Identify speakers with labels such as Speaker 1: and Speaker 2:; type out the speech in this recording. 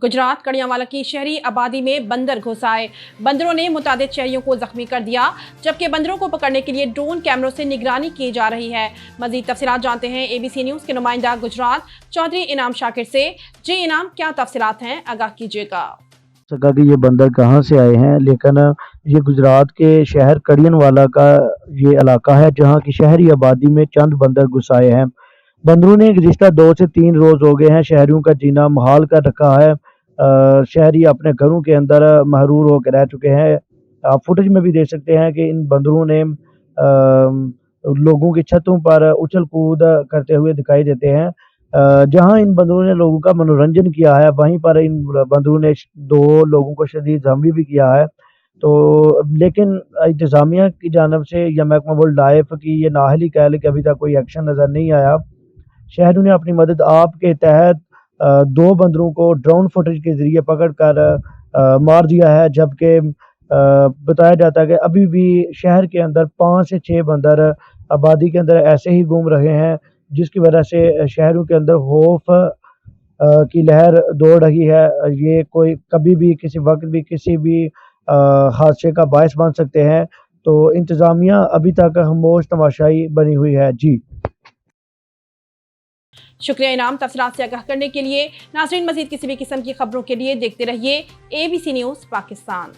Speaker 1: गुजरात कड़ियांवाला की शहरी आबादी में बंदर घुस आए। बंदरों ने मुतादिद शहरियों को जख्मी कर दिया, जबकि बंदरों को पकड़ने के लिए ड्रोन कैमरों से निगरानी की जा रही है। मजीद तफसीलात जानते हैं ABC न्यूज़ के नुमाइंदा गुजरात चौधरी इनाम शाकिर से। जी इनाम, क्या तफसीलात हैं, आगाह कीजिएगा।
Speaker 2: सका कि ये बंदर कहाँ से आए हैं, लेकिन ये गुजरात के शहर कड़ियनवाला का ये इलाका है जहाँ की शहरी आबादी में चंद बंदर घुस आए हैं। बंदरों ने गुज़िश्ता 2 से 3 रोज़ हो गए हैं शहरियों का जीना मुहाल कर रखा है। शहरी अपने घरों के अंदर महरूर होकर रह चुके हैं। आप फुटेज में भी देख सकते हैं कि इन बंदरों ने लोगों की छतों पर उछल कूद करते हुए दिखाई देते हैं। जहाँ इन बंदरों ने लोगों का मनोरंजन किया है, वहीं पर इन बंदरों ने 2 लोगों को शदीद ज़ख्मी भी किया है। तो लेकिन इंतज़ामिया की जानिब से या महकमा वाइल्ड लाइफ की ये नाअहली कह लें कि अभी तक कोई एक्शन नज़र नहीं आया। शहरियों ने अपनी मदद आप के तहत 2 बंदरों को ड्रोन फुटेज के ज़रिए पकड़ कर मार दिया है, जबकि बताया जाता है कि अभी भी शहर के अंदर 5 से 6 बंदर आबादी के अंदर ऐसे ही घूम रहे हैं, जिसकी वजह से शहरों के अंदर खौफ की लहर दौड़ रही है। ये कोई कभी भी किसी वक्त भी किसी भी हादसे का बायस बन सकते हैं। तो इंतज़ामिया अभी तक खामोश तमाशाई बनी हुई है। जी
Speaker 1: शुक्रिया इनाम, तफसीलात से आगाह करने के लिए। नाज़रीन, मजीद किसी भी किस्म की खबरों के लिए देखते रहिए ABC न्यूज़ पाकिस्तान।